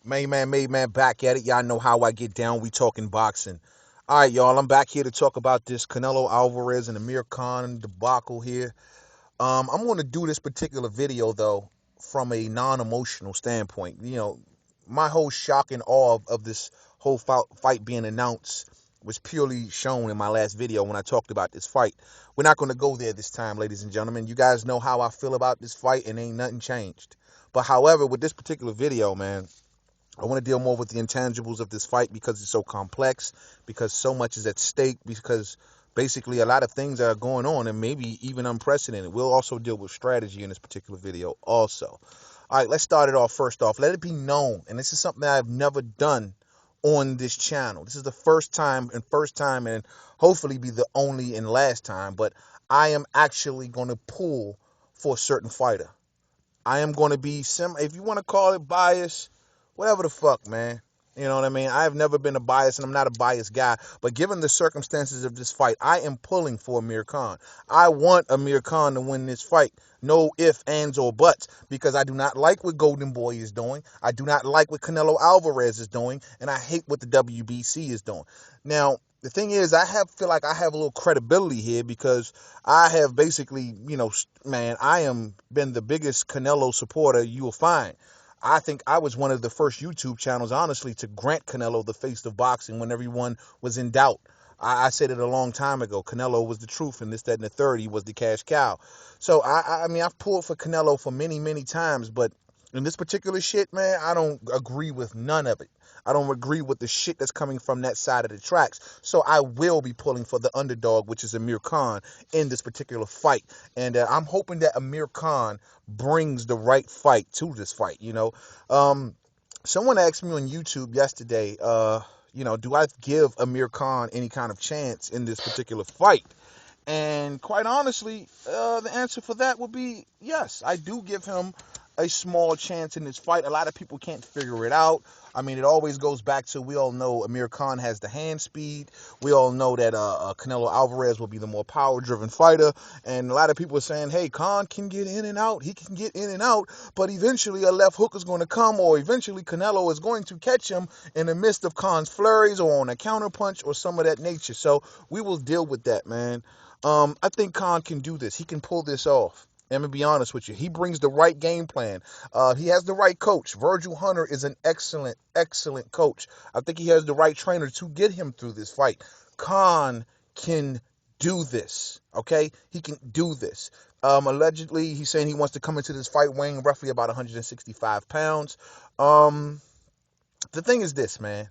Made man back at it. Y'all know how I get down. We talking boxing. All right, y'all. I'm back here to talk about this Canelo Alvarez and Amir Khan debacle here. I'm going to do this particular video though from a non-emotional standpoint. My whole shock and awe of this whole fight being announced was purely shown in my last video when I talked about this fight. We're not going to go there this time, ladies and gentlemen. You guys know how I feel about this fight, and ain't nothing changed. But however, with this particular video, man, I want to deal more with the intangibles of this fight because it's so complex, because so much is at stake, because basically a lot of things are going on and maybe even unprecedented. We'll also deal with strategy in this particular video also. All right, let's start it off first off. Let it be known, and this is something that I've never done on this channel. This is the first time and hopefully be the only and last time, but I am actually going to pull for a certain fighter. I am going to be if you want to call it bias, whatever the fuck, man. You know what I mean? I've never been a bias, and I'm not a biased guy. But given the circumstances of this fight, I am pulling for Amir Khan. I want Amir Khan to win this fight. No ifs, ands, or buts. Because I do not like what Golden Boy is doing. I do not like what Canelo Alvarez is doing. And I hate what the WBC is doing. Now, the thing is, feel like I have a little credibility here because I have basically, man, I am been the biggest Canelo supporter you will find. I think I was one of the first YouTube channels, honestly, to grant Canelo the face of boxing when everyone was in doubt. I said it a long time ago. Canelo was the truth, and this, that, and the third. He was the cash cow. So, I mean, I've pulled for Canelo for many, many times, but in this particular shit, man, I don't agree with none of it. I don't agree with the shit that's coming from that side of the tracks. So I will be pulling for the underdog, which is Amir Khan, in this particular fight. And I'm hoping that Amir Khan brings the right fight to this fight, Someone asked me on YouTube yesterday, do I give Amir Khan any kind of chance in this particular fight? And quite honestly, the answer for that would be yes. I do give him a small chance in this fight. A lot of people can't figure it out. I mean, it always goes back to, we all know Amir Khan has the hand speed. We all know that Canelo Alvarez will be the more power-driven fighter. And a lot of people are saying, hey, Khan can get in and out. He can get in and out. But eventually a left hook is going to come, or eventually Canelo is going to catch him in the midst of Khan's flurries or on a counterpunch or some of that nature. So we will deal with that, man. I think Khan can do this. He can pull this off. I'm going to be honest with you. He brings the right game plan. He has the right coach. Virgil Hunter is an excellent, excellent coach. I think he has the right trainer to get him through this fight. Khan can do this, okay? He can do this. Allegedly, he's saying he wants to come into this fight weighing roughly about 165 pounds. The thing is this, man.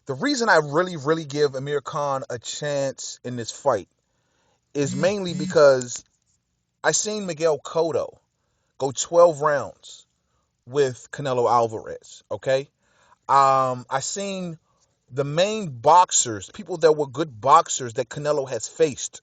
The reason I really, really give Amir Khan a chance in this fight is mainly because I seen Miguel Cotto go 12 rounds with Canelo Alvarez, okay? I seen the main boxers, people that were good boxers that Canelo has faced,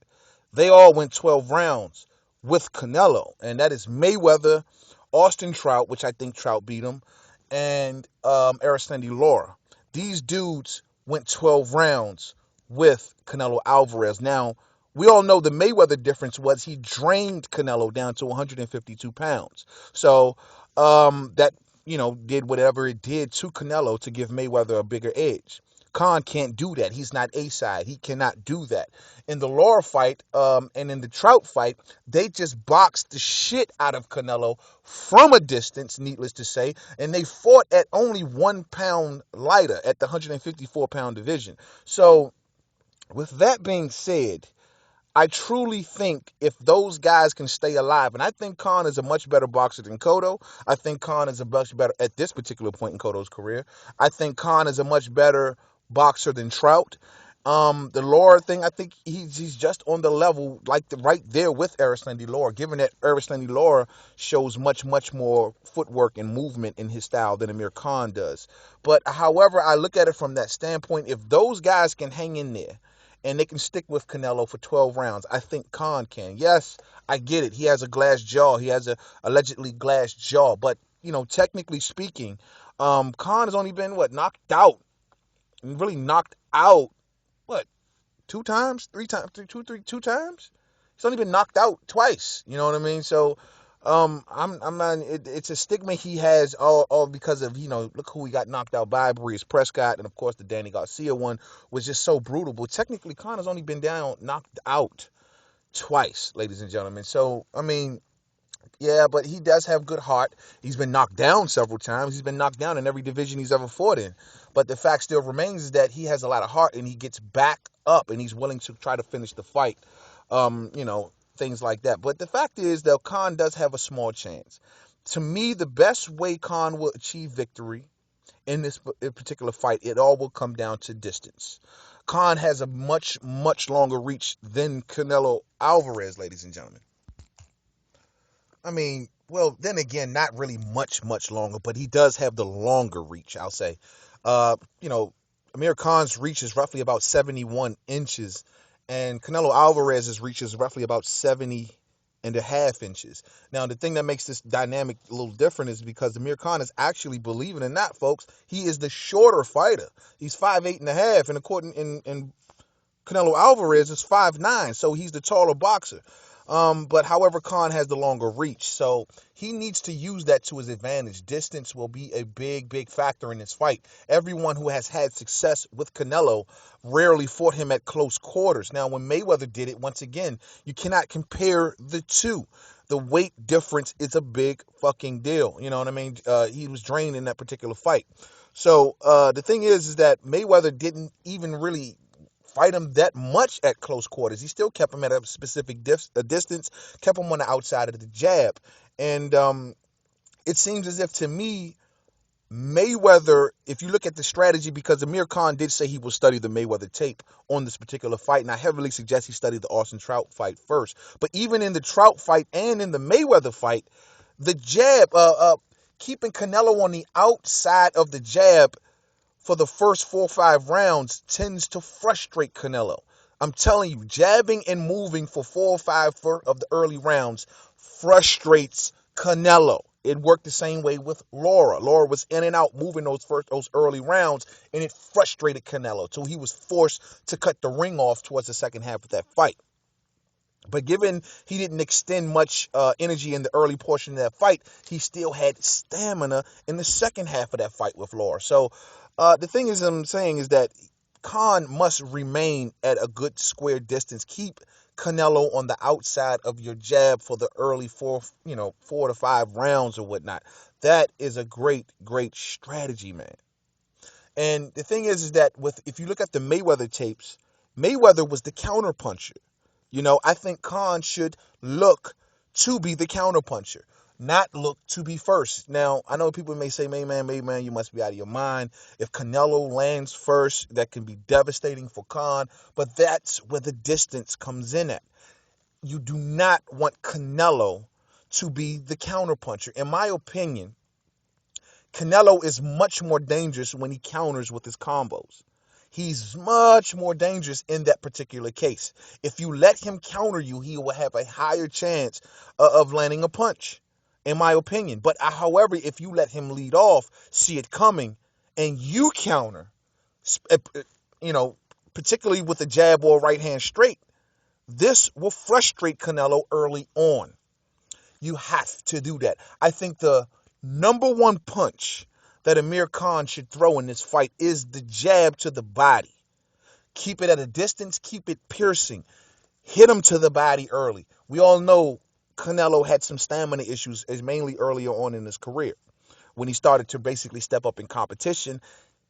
they all went 12 rounds with Canelo, and that is Mayweather, Austin Trout, which I think Trout beat him, and Aristendi Lara. These dudes went 12 rounds with Canelo Alvarez. Now, we all know the Mayweather difference was he drained Canelo down to 152 pounds. So that, did whatever it did to Canelo to give Mayweather a bigger edge. Khan can't do that. He's not A-side. He cannot do that. In the Lara fight and in the Trout fight, they just boxed the shit out of Canelo from a distance, needless to say, and they fought at only 1 pound lighter at the 154-pound division. So, with that being said, I truly think if those guys can stay alive, and I think Khan is a much better boxer than Cotto. I think Khan is a much better, at this particular point in Cotto's career, I think Khan is a much better boxer than Trout. The Lara thing, I think he's just on the level, like right there with Aristendi Lara, given that Aristendi Lara shows much, much more footwork and movement in his style than Amir Khan does. But however I look at it from that standpoint, if those guys can hang in there, and they can stick with Canelo for 12 rounds, I think Khan can. Yes, I get it. He has a glass jaw. He has a allegedly glass jaw. But, technically speaking, Khan has only been, knocked out. Really knocked out, what, two times? Three times? Two times? He's only been knocked out twice. You know what I mean? So, I'm not. It's a stigma he has all because of look who he got knocked out by, Breeze Prescott, and of course the Danny Garcia one was just so brutal. But technically, Connor's only been knocked out twice, ladies and gentlemen. So I mean, yeah, but he does have good heart. He's been knocked down several times. He's been knocked down in every division he's ever fought in. But the fact still remains is that he has a lot of heart and he gets back up and he's willing to try to finish the fight. Things like that. But the fact is that Khan does have a small chance. To me, the best way Khan will achieve victory in this particular fight, it all will come down to distance. Khan has a much, much longer reach than Canelo Alvarez, ladies and gentlemen. I mean, well, then again, not really much, much longer, but he does have the longer reach, I'll say. Uh, you know, Amir Khan's reach is roughly about 71 inches, and Canelo Alvarez's reach is roughly about 70.5 inches. Now, the thing that makes this dynamic a little different is because Amir Khan is actually, believe it or not, folks, he is the shorter fighter. He's 5'8.5", and according in Canelo Alvarez is 5'9", so he's the taller boxer. But however, Khan has the longer reach, so he needs to use that to his advantage. Distance will be a big, big factor in this fight. Everyone who has had success with Canelo rarely fought him at close quarters. Now, when Mayweather did it, once again, you cannot compare the two. The weight difference is a big fucking deal. You know what I mean? He was drained in that particular fight. So the thing is that Mayweather didn't even really fight him that much at close quarters. He still kept him at a specific distance, kept him on the outside of the jab. And it seems as if, to me, Mayweather, if you look at the strategy, because Amir Khan did say he will study the Mayweather tape on this particular fight, and I heavily suggest he study the Austin Trout fight first. But even in the Trout fight and in the Mayweather fight, the jab, keeping Canelo on the outside of the jab for the first 4 or 5 rounds tends to frustrate Canelo. I'm telling you, jabbing and moving for 4 or 5 of the early rounds frustrates Canelo. It worked the same way with Laura. Laura was in and out moving those early rounds, and it frustrated Canelo. So he was forced to cut the ring off towards the second half of that fight. But given he didn't extend much energy in the early portion of that fight, he still had stamina in the second half of that fight with Laura. So the thing is, I'm saying is that Khan must remain at a good square distance. Keep Canelo on the outside of your jab for the early 4 to 5 rounds or whatnot. That is a great, great strategy, man. And the thing is that if you look at the Mayweather tapes, Mayweather was the counterpuncher. I think Khan should look to be the counterpuncher, not look to be first. Now, I know people may say, Mayman, you must be out of your mind. If Canelo lands first, that can be devastating for Khan, but that's where the distance comes in at. You do not want Canelo to be the counterpuncher. In my opinion, Canelo is much more dangerous when he counters with his combos. He's much more dangerous in that particular case. If you let him counter you, he will have a higher chance of landing a punch, in my opinion. But however, if you let him lead off, see it coming, and you counter, you know, particularly with a jab or right hand straight, this will frustrate Canelo early on. You have to do that. I think the number one punch that Amir Khan should throw in this fight is the jab to the body. Keep it at a distance, keep it piercing. Hit him to the body early. We all know Canelo had some stamina issues, mainly earlier on in his career. When he started to basically step up in competition,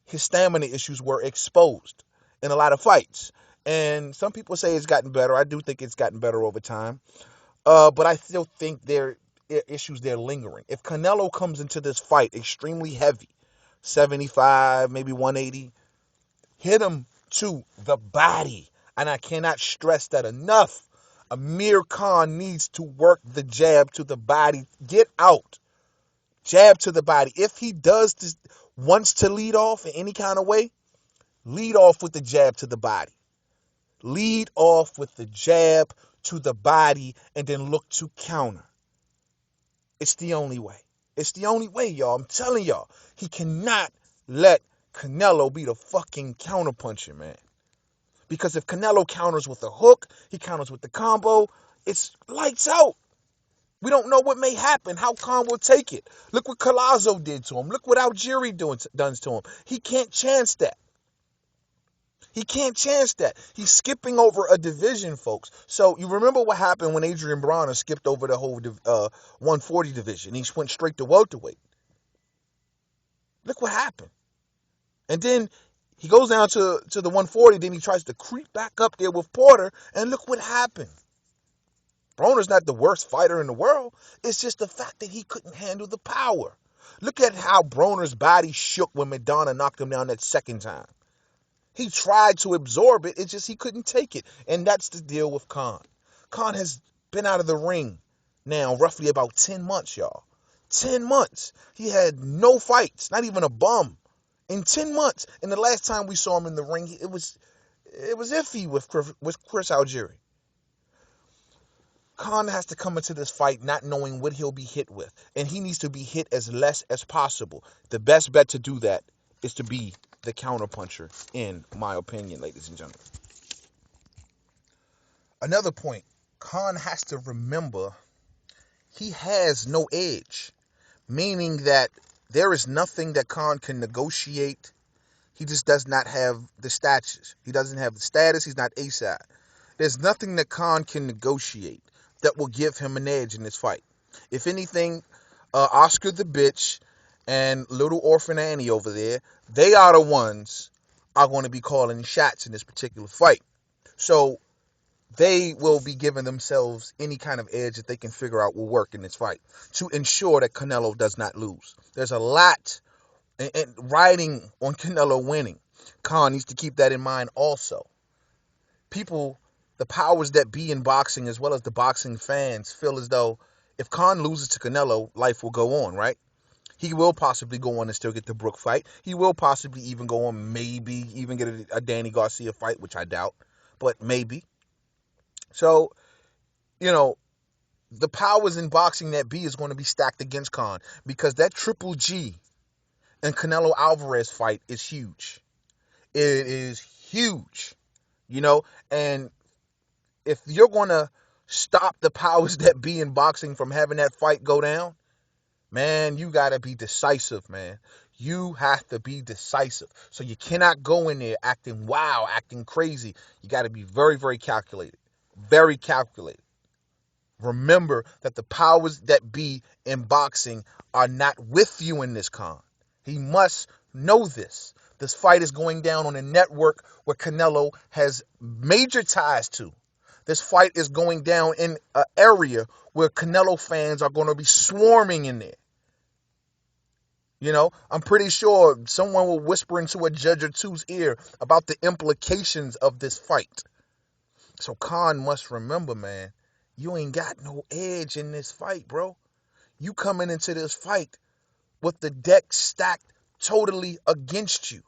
his stamina issues were exposed in a lot of fights. And some people say it's gotten better. I do think it's gotten better over time. But I still think there are issues there lingering. If Canelo comes into this fight extremely heavy, 75, maybe 180, hit him to the body. And I cannot stress that enough. Amir Khan needs to work the jab to the body. Get out. Jab to the body. If he does this, wants to lead off in any kind of way, lead off with the jab to the body. Lead off with the jab to the body and then look to counter. It's the only way. It's the only way, y'all. I'm telling y'all. He cannot let Canelo be the fucking counterpuncher, man. Because if Canelo counters with a hook, he counters with the combo, it's lights out. We don't know what may happen, how Khan will take it. Look what Collazo did to him. Look what Algieri does to him. He can't chance that. He can't chance that. He's skipping over a division, folks. So you remember what happened when Adrian Bronner skipped over the whole 140 division. He went straight to welterweight. Look what happened. And then he goes down to the 140. Then he tries to creep back up there with Porter. And look what happened. Broner's not the worst fighter in the world. It's just the fact that he couldn't handle the power. Look at how Broner's body shook when Madonna knocked him down that second time. He tried to absorb it. It's just he couldn't take it. And that's the deal with Khan. Khan has been out of the ring now roughly about 10 months, y'all. 10 months. He had no fights, not even a bum. In 10 months. And the last time we saw him in the ring, it was iffy with Chris Algieri. Khan has to come into this fight not knowing what he'll be hit with. And he needs to be hit as less as possible. The best bet to do that is to be the counterpuncher, in my opinion, ladies and gentlemen. Another point, Khan has to remember he has no edge, meaning that there is nothing that Khan can negotiate. He just does not have the status. He doesn't have the status. He's not ASAP. There's nothing that Khan can negotiate that will give him an edge in this fight. If anything, Oscar the bitch and little orphan Annie over there, they are the ones are going to be calling shots in this particular fight. So they will be giving themselves any kind of edge that they can figure out will work in this fight to ensure that Canelo does not lose. There's a lot riding on Canelo winning. Khan needs to keep that in mind also. People, the powers that be in boxing, as well as the boxing fans, feel as though if Khan loses to Canelo, life will go on, right? He will possibly go on and still get the Brook fight. He will possibly even go on, maybe even get a Danny Garcia fight, which I doubt, but maybe. So, you know, the powers in boxing that be is going to be stacked against Khan because that Triple G and Canelo Alvarez fight is huge. It is huge, and if you're going to stop the powers that be in boxing from having that fight go down, man, you got to be decisive, man. You have to be decisive. So you cannot go in there acting wild, acting crazy. You got to be very, very calculated. Very calculated. Remember that the powers that be in boxing are not with you in this, Khan. He must know this. This fight is going down on a network where Canelo has major ties to. This fight is going down in an area where Canelo fans are going to be swarming in there. I'm pretty sure someone will whisper into a judge or two's ear about the implications of this fight. So Khan must remember, man, you ain't got no edge in this fight, bro. You coming into this fight with the deck stacked totally against you.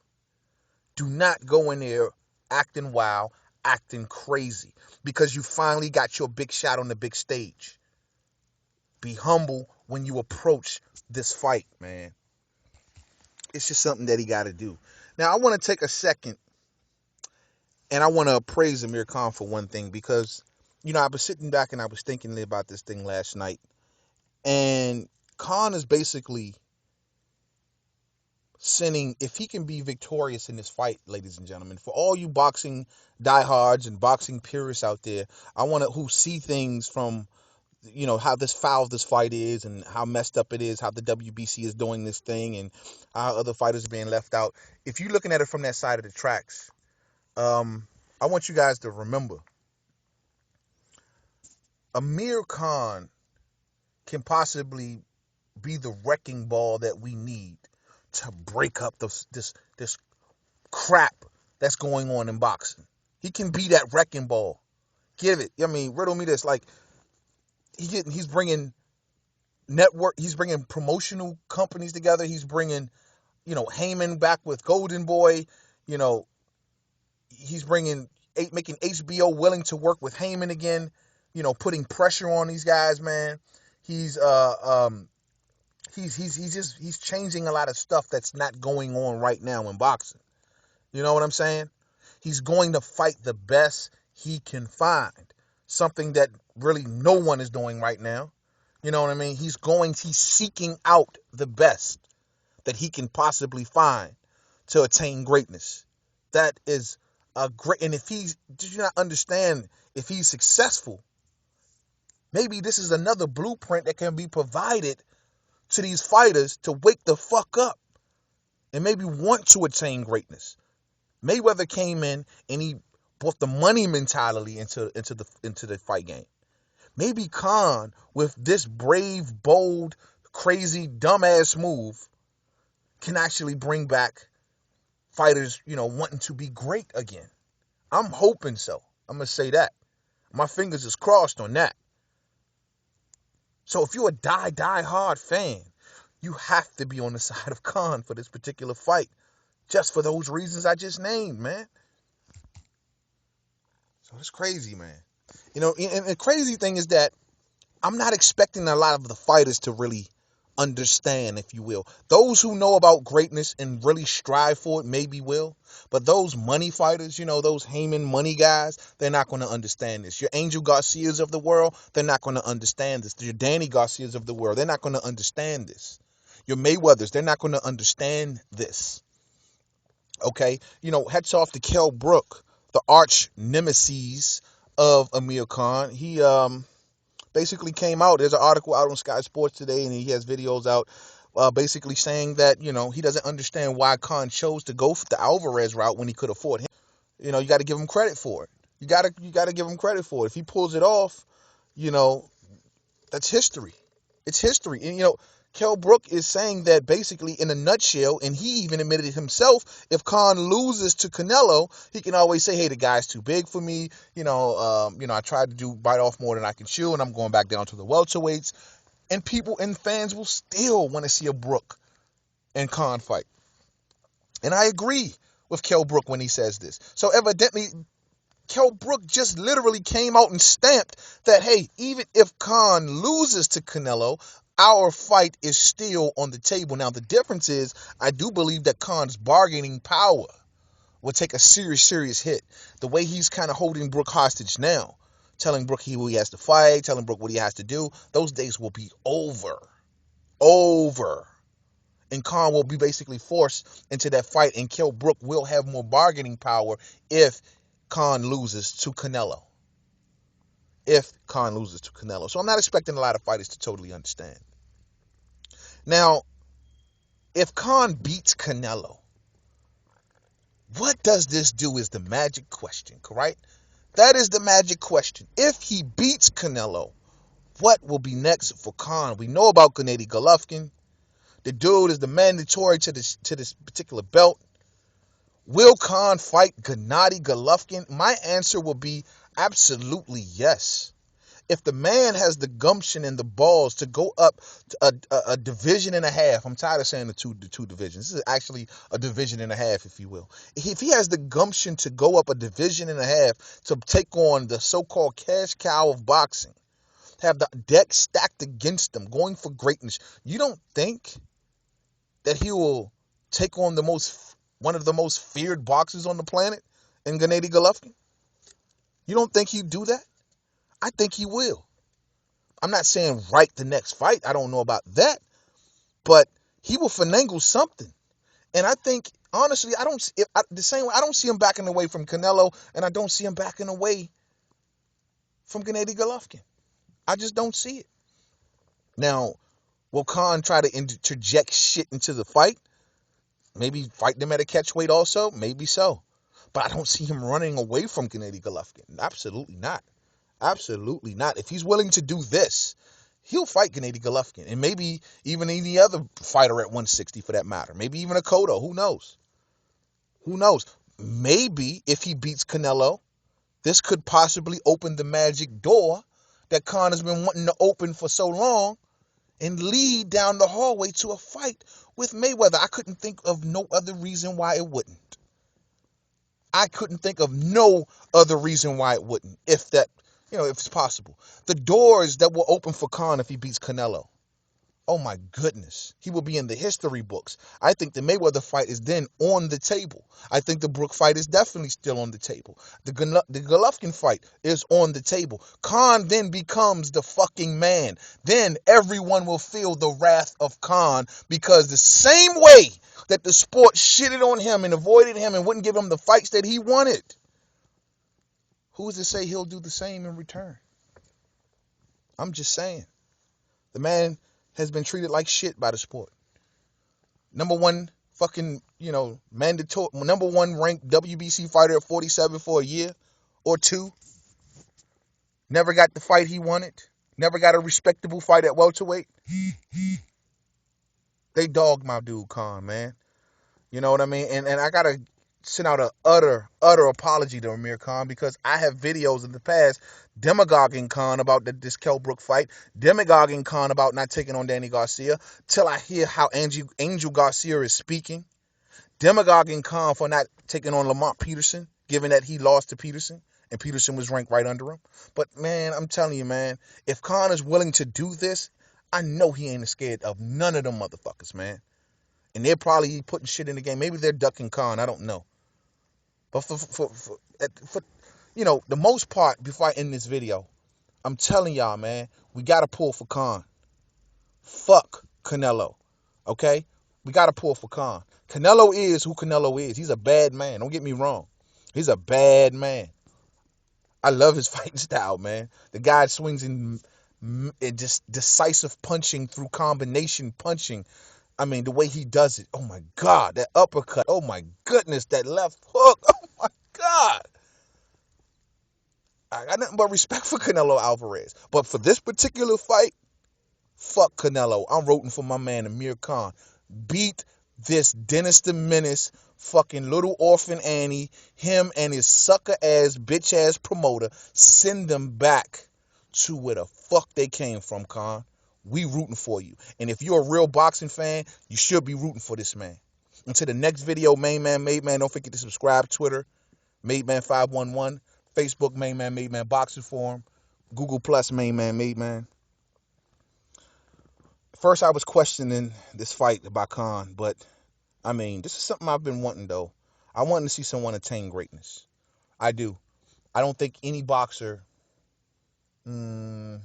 Do not go in there acting wild, acting crazy, because you finally got your big shot on the big stage. Be humble when you approach this fight, man. It's just something that he got to do. Now, I want to take a second and I want to praise Amir Khan for one thing because, I was sitting back and I was thinking about this thing last night. And Khan is basically sending, if he can be victorious in this fight, ladies and gentlemen, for all you boxing diehards and boxing purists out there, who see things from, how this foul this fight is and how messed up it is, how the WBC is doing this thing and how other fighters are being left out. If you're looking at it from that side of the tracks, I want you guys to remember, Amir Khan can possibly be the wrecking ball that we need to break up this crap that's going on in boxing. He can be that wrecking ball. Give it. I mean, riddle me this. Like, he's bringing he's bringing promotional companies together. He's bringing, Heyman back with Golden Boy. He's making HBO willing to work with Heyman again. Putting pressure on these guys, man. He's he's changing a lot of stuff that's not going on right now in boxing. You know what I'm saying? He's going to fight the best he can find. Something that really no one is doing right now. You know what I mean? He's seeking out the best that he can possibly find to attain greatness. That is a great, and if he's, did you not understand, if he's successful, maybe this is another blueprint that can be provided to these fighters to wake the fuck up and maybe want to attain greatness. Mayweather came in and he brought the money mentality into the fight game. Maybe Khan, with this brave, bold, crazy, dumbass move, can actually bring back fighters, wanting to be great again. I'm hoping so. I'm gonna say that. My fingers is crossed on that. So if you're a die hard fan, you have to be on the side of Khan for this particular fight, just for those reasons I just named, man. So it's crazy, man. And the crazy thing is that I'm not expecting a lot of the fighters to really understand, if you will. Those who know about greatness and really strive for it maybe will. But those money fighters, those Heyman money guys, they're not going to understand this. Your Angel Garcias of the world, they're not going to understand this. Your Danny Garcias of the world, they're not going to understand this. Your Mayweathers, they're not going to understand this. Okay? Hats off to Kell Brook, the arch nemesis of Amir Khan. He basically came out. There's an article out on Sky Sports today, and he has videos out basically saying that, he doesn't understand why Khan chose to go for the Alvarez route when he could afford him. You got to give him credit for it. You got to give him credit for it. If he pulls it off, you know, that's history. It's history. And, Kell Brook is saying that basically in a nutshell, and he even admitted it himself, if Khan loses to Canelo, he can always say, hey, the guy's too big for me. I tried to bite off more than I can chew, and I'm going back down to the welterweights. And people and fans will still want to see a Brook and Khan fight. And I agree with Kell Brook when he says this. So evidently, Kell Brook just literally came out and stamped that, hey, even if Khan loses to Canelo, our fight is still on the table. Now, the difference is, I do believe that Khan's bargaining power will take a serious, serious hit. The way he's kind of holding Brook hostage now, telling Brook who he has to fight, telling Brook what he has to do, those days will be over. Over. And Khan will be basically forced into that fight, and Kell Brook will have more bargaining power if Khan loses to Canelo. So I'm not expecting a lot of fighters to totally understand. Now, if Khan beats Canelo, what does this do is the magic question, correct? That is the magic question. If he beats Canelo, what will be next for Khan? We know about Gennady Golovkin. The dude is the mandatory to this particular belt. Will Khan fight Gennady Golovkin? My answer will be absolutely yes. If the man has the gumption and the balls to go up to a division and a half, I'm tired of saying the two divisions. This is actually a division and a half, if you will. If he has the gumption to go up a division and a half to take on the so-called cash cow of boxing, have the deck stacked against him, going for greatness, you don't think that he will take on one of the most feared boxers on the planet in Gennady Golovkin? You don't think he'd do that? I think he will. I'm not saying right the next fight. I don't know about that. But he will finagle something. And I think, honestly, the same way, I don't see him backing away from Canelo, and I don't see him backing away from Gennady Golovkin. I just don't see it. Now, will Khan try to interject shit into the fight? Maybe fight them at a catch weight also? Maybe so. But I don't see him running away from Gennady Golovkin. Absolutely not. Absolutely not. If he's willing to do this, he'll fight Gennady Golovkin. And maybe even any other fighter at 160 for that matter. Maybe even a Cotto. Who knows? Who knows? Maybe if he beats Canelo, this could possibly open the magic door that Khan has been wanting to open for so long and lead down the hallway to a fight with Mayweather. I couldn't think of no other reason why it wouldn't. I couldn't think of no other reason why it wouldn't, if it's possible. The doors that will open for Khan if he beats Canelo. Oh my goodness. He will be in the history books. I think the Mayweather fight is then on the table. I think the Brook fight is definitely still on the table. The Golovkin fight is on the table. Khan then becomes the fucking man. Then everyone will feel the wrath of Khan, because the same way that the sport shitted on him and avoided him and wouldn't give him the fights that he wanted, who's to say he'll do the same in return? I'm just saying. The man has been treated like shit by the sport. Number one fucking, mandatory, number one ranked WBC fighter at 47 for a year or two. Never got the fight he wanted. Never got a respectable fight at welterweight. They dogged my dude Khan, man. You know what I mean? And I gotta send out a utter apology to Amir Khan, because I have videos in the past demagoguing Khan about this Kell Brook fight, demagoguing Khan about not taking on Danny Garcia, till I hear how Angel Garcia is speaking, demagoguing Khan for not taking on Lamont Peterson, given that he lost to Peterson and Peterson was ranked right under him. But man, I'm telling you, man, if Khan is willing to do this, I know he ain't scared of none of them motherfuckers, man. And they're probably putting shit in the game. Maybe they're ducking Khan. I don't know. But for the most part, before I end this video, I'm telling y'all, man, we got to pull for Khan. Fuck Canelo. Okay? We got to pull for Khan. Canelo is who Canelo is. He's a bad man. Don't get me wrong. He's a bad man. I love his fighting style, man. The guy swings in just decisive punching through combination punching. I mean, the way he does it. Oh my God, that uppercut. Oh my goodness, that left hook. Oh my God. I got nothing but respect for Canelo Alvarez. But for this particular fight, fuck Canelo. I'm rooting for my man Amir Khan. Beat this Dennis the Menace, fucking little orphan Annie, him and his sucker ass, bitch ass promoter. Send them back to where the fuck they came from, Khan. We rooting for you. And if you're a real boxing fan, you should be rooting for this man. Until the next video, Main Man, Made Man, don't forget to subscribe. Twitter, Made Man 511. Facebook, Main Man, Made Man Boxing Forum. Google Plus, Main Man, Made Man. First, I was questioning this fight by Khan, but I mean, this is something I've been wanting, though. I want to see someone attain greatness. I do. I don't think any boxer, mm,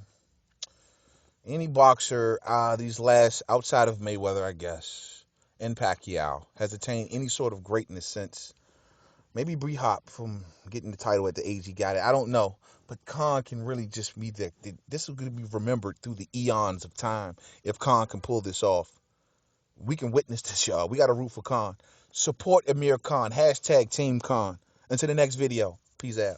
these last, outside of Mayweather, I guess, and Pacquiao, has attained any sort of greatness since maybe Bree Hop from getting the title at the age he got it. I don't know. But Khan can really just be there. This is going to be remembered through the eons of time if Khan can pull this off. We can witness this, y'all. We got to root for Khan. Support Amir Khan. Hashtag Team Khan. Until the next video. Peace out.